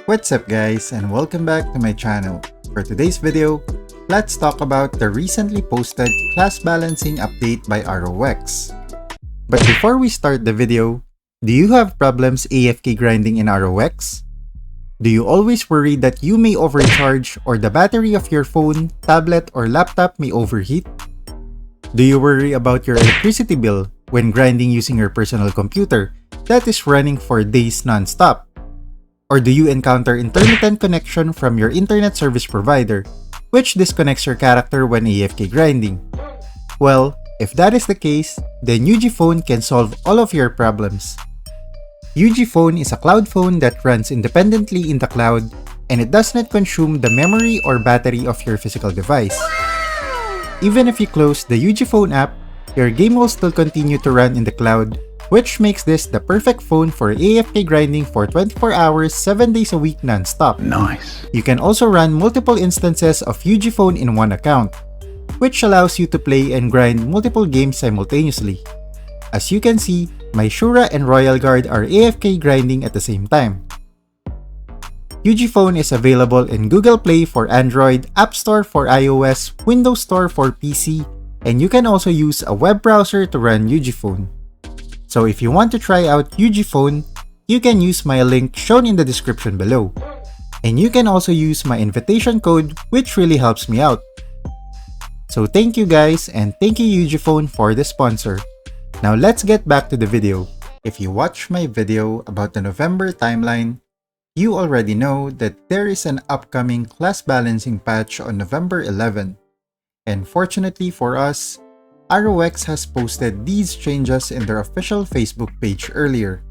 What's up guys, and welcome back to my channel. For today's video, let's talk about the recently posted class balancing update by ROX. But before we start the video, do you have problems AFK grinding in ROX? Do you always worry that you may overcharge or the battery of your phone, tablet, or laptop may overheat? Do you worry about your electricity bill when grinding using your personal computer that is running for days non-stop? Or do you encounter intermittent connection from your internet service provider, which disconnects your character when AFK grinding? Well, if that is the case, then UgPhone Phone can solve all of your problems. UgPhone Phone is a cloud phone that runs independently in the cloud, and it does not consume the memory or battery of your physical device. Even if you close the UgPhone Phone app, your game will still continue to run in the cloud, which makes this the perfect phone for AFK grinding for 24 hours, 7 days a week non-stop. Nice. You can also run multiple instances of UgPhone Phone in one account, which allows you to play and grind multiple games simultaneously. As you can see, my Shura and Royal Guard are AFK grinding at the same time. UgPhone Phone is available in Google Play for Android, App Store for iOS, Windows Store for PC, and you can also use a web browser to run UgPhone Phone. So if you want to try out UgPhone Phone, you can use my link shown in the description below. And you can also use my invitation code, which really helps me out. So thank you guys, and thank you UgPhone Phone for the sponsor. Now let's get back to the video. If you watch my video about the November timeline, you already know that there is an upcoming class balancing patch on November 11. And fortunately for us, ROX has posted these changes in their official Facebook page earlier.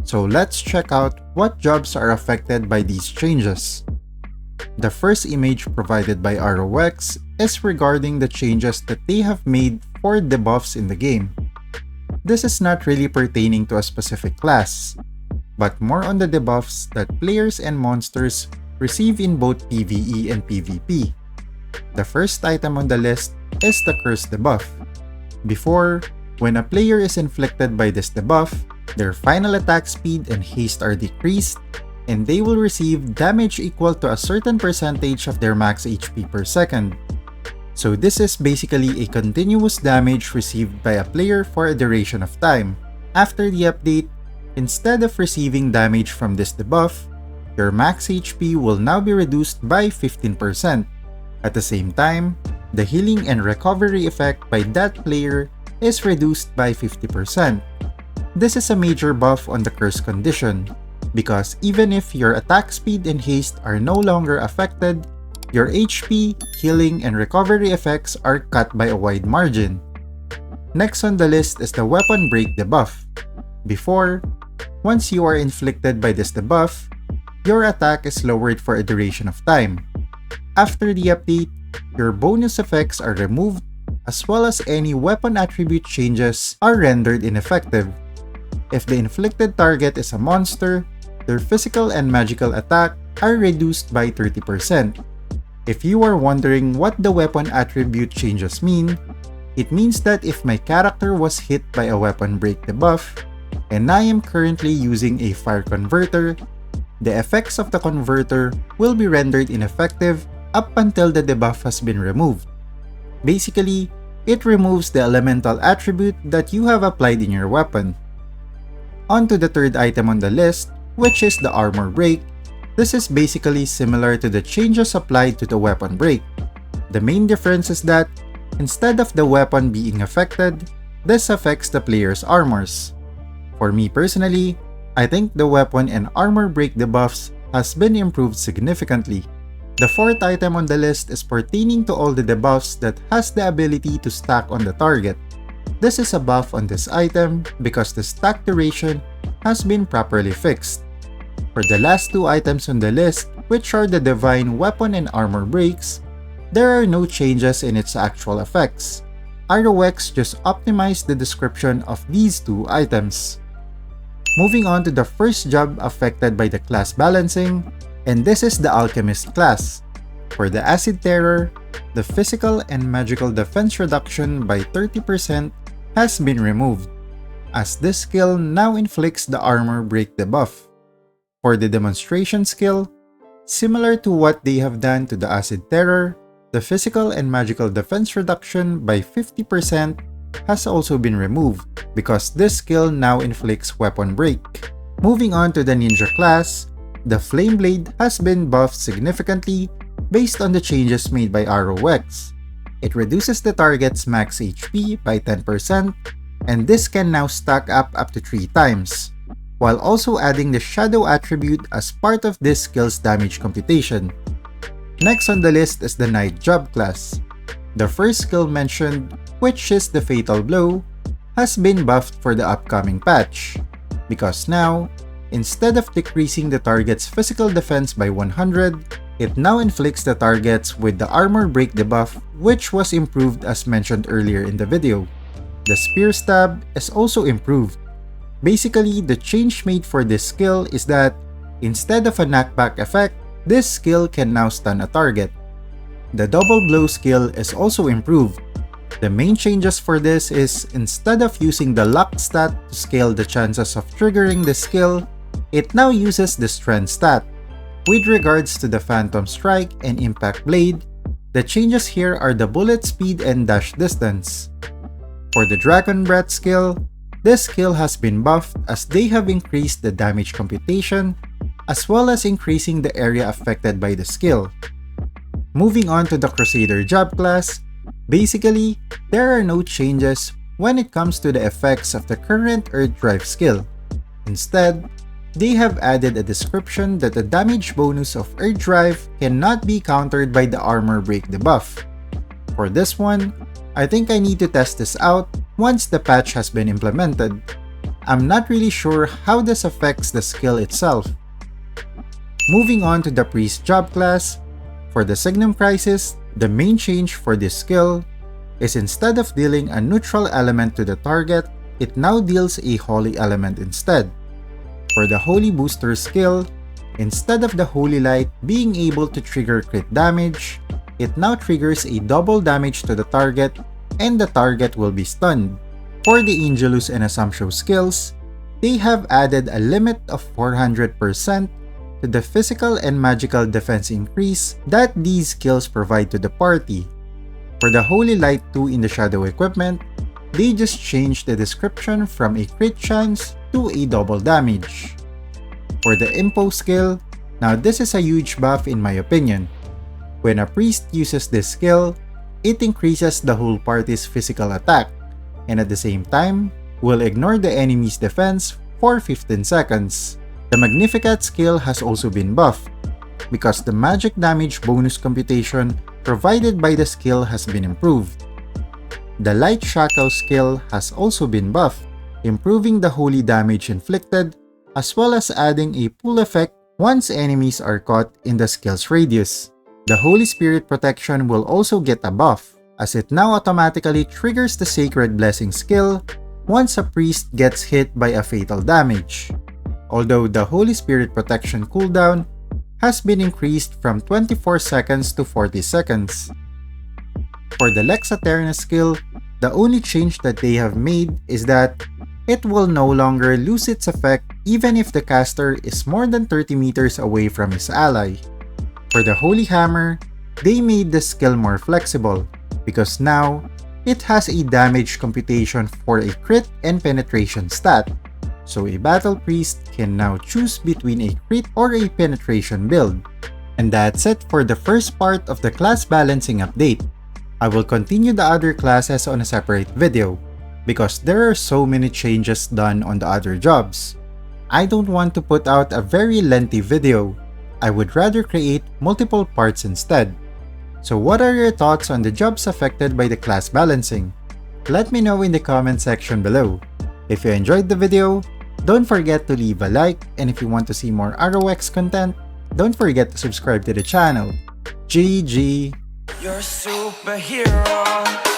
So let's check out what jobs are affected by these changes. The first image provided by ROX is regarding the changes that they have made for debuffs in the game. This is not really pertaining to a specific class, but more on the debuffs that players and monsters receive in both PvE and PvP. The first item on the list is the Curse debuff. Before, when a player is inflicted by this debuff, their final attack speed and haste are decreased, and they will receive damage equal to a certain percentage of their max HP per second. So this is basically a continuous damage received by a player for a duration of time. After the update, instead of receiving damage from this debuff, your max HP will now be reduced by 15%. At the same time, the healing and recovery effect by that player is reduced by 50%. This is a major buff on the curse condition, because even if your attack speed and haste are no longer affected, your HP, healing, and recovery effects are cut by a wide margin. Next on the list is the Weapon Break debuff. Before, once you are inflicted by this debuff, your attack is lowered for a duration of time. After the update, your bonus effects are removed, as well as any weapon attribute changes are rendered ineffective. If the inflicted target is a monster, their physical and magical attack are reduced by 30%. If you are wondering what the weapon attribute changes mean, it means that if my character was hit by a weapon break debuff, and I am currently using a fire converter, the effects of the converter will be rendered ineffective up until the debuff has been removed. Basically, it removes the elemental attribute that you have applied in your weapon. On to the third item on the list, which is the Armor Break. This is basically similar to the changes applied to the Weapon Break. The main difference is that, instead of the weapon being affected, this affects the player's armors. For me personally, I think the Weapon and Armor Break debuffs has been improved significantly. The fourth item on the list is pertaining to all the debuffs that has the ability to stack on the target. This is a buff on this item because the stack duration has been properly fixed. For the last two items on the list, which are the Divine Weapon and Armor Breaks, there are no changes in its actual effects. ROX just optimized the description of these two items. Moving on to the first job affected by the class balancing, and this is the Alchemist class. For the Acid Terror, the physical and magical defense reduction by 30% has been removed, as this skill now inflicts the Armor Break debuff. For the Demonstration skill, Similar to what they have done to the Acid Terror, the physical and magical defense reduction by 50% has also been removed because this skill now inflicts weapon break. Moving on to the Ninja class, the Flame Blade has been buffed significantly based on the changes made by ROX. It reduces the target's max HP by 10%, and this can now stack up to 3 times, while also adding the Shadow attribute as part of this skill's damage computation. Next on the list is the Night Job class. The first skill mentioned, which is the Fatal Blow, has been buffed for the upcoming patch, because now, instead of decreasing the target's physical defense by 100, it now inflicts the targets with the Armor Break debuff, which was improved as mentioned earlier in the video. The Spear Stab is also improved. Basically, the change made for this skill is that, instead of a knockback effect, this skill can now stun a target. The Double Blow skill is also improved. The main changes for this is, instead of using the luck stat to scale the chances of triggering the skill, it now uses the strength stat. With regards to the Phantom Strike and Impact Blade, the changes here are the bullet speed and dash distance. For the Dragon Breath skill, this skill has been buffed as they have increased the damage computation as well as increasing the area affected by the skill. Moving on to the Crusader Job class, basically, there are no changes when it comes to the effects of the current Earth Drive skill. Instead, they have added a description that the damage bonus of Earth Drive cannot be countered by the Armor Break debuff. For this one, I think I need to test this out once the patch has been implemented. I'm not really sure how this affects the skill itself. Moving on to the Priest Job class, for the Signum Crisis, the main change for this skill is, instead of dealing a neutral element to the target, it now deals a holy element instead. For the Holy Booster skill, instead of the Holy Light being able to trigger crit damage, it now triggers a double damage to the target and the target will be stunned. For the Angelus and Assumption skills, they have added a limit of 400% to the physical and magical defense increase that these skills provide to the party. For the Holy Light 2 in the Shadow equipment, they just changed the description from a crit chance to a double damage. For the Impo skill, now this is a huge buff in my opinion. When a priest uses this skill, it increases the whole party's physical attack, and at the same time, will ignore the enemy's defense for 15 seconds. The Magnificat skill has also been buffed, because the magic damage bonus computation provided by the skill has been improved. The Light Shackle skill has also been buffed, improving the holy damage inflicted, as well as adding a pull effect once enemies are caught in the skill's radius. The Holy Spirit Protection will also get a buff, as it now automatically triggers the Sacred Blessing skill once a priest gets hit by a fatal damage. Although the Holy Spirit Protection cooldown has been increased from 24 seconds to 40 seconds. For the Lex Aeterna skill, the only change that they have made is that it will no longer lose its effect even if the caster is more than 30 meters away from his ally. For the Holy Hammer, they made the skill more flexible because now it has a damage computation for a crit and penetration stat. So a battle priest can now choose between a crit or a penetration build. And that's it for the first part of the class balancing update. I will continue the other classes on a separate video, because there are so many changes done on the other jobs. I don't want to put out a very lengthy video. I would rather create multiple parts instead. So what are your thoughts on the jobs affected by the class balancing? Let me know in the comment section below. If you enjoyed the video, don't forget to leave a like, and if you want to see more ROX content, don't forget to subscribe to the channel. GG! You're a superhero.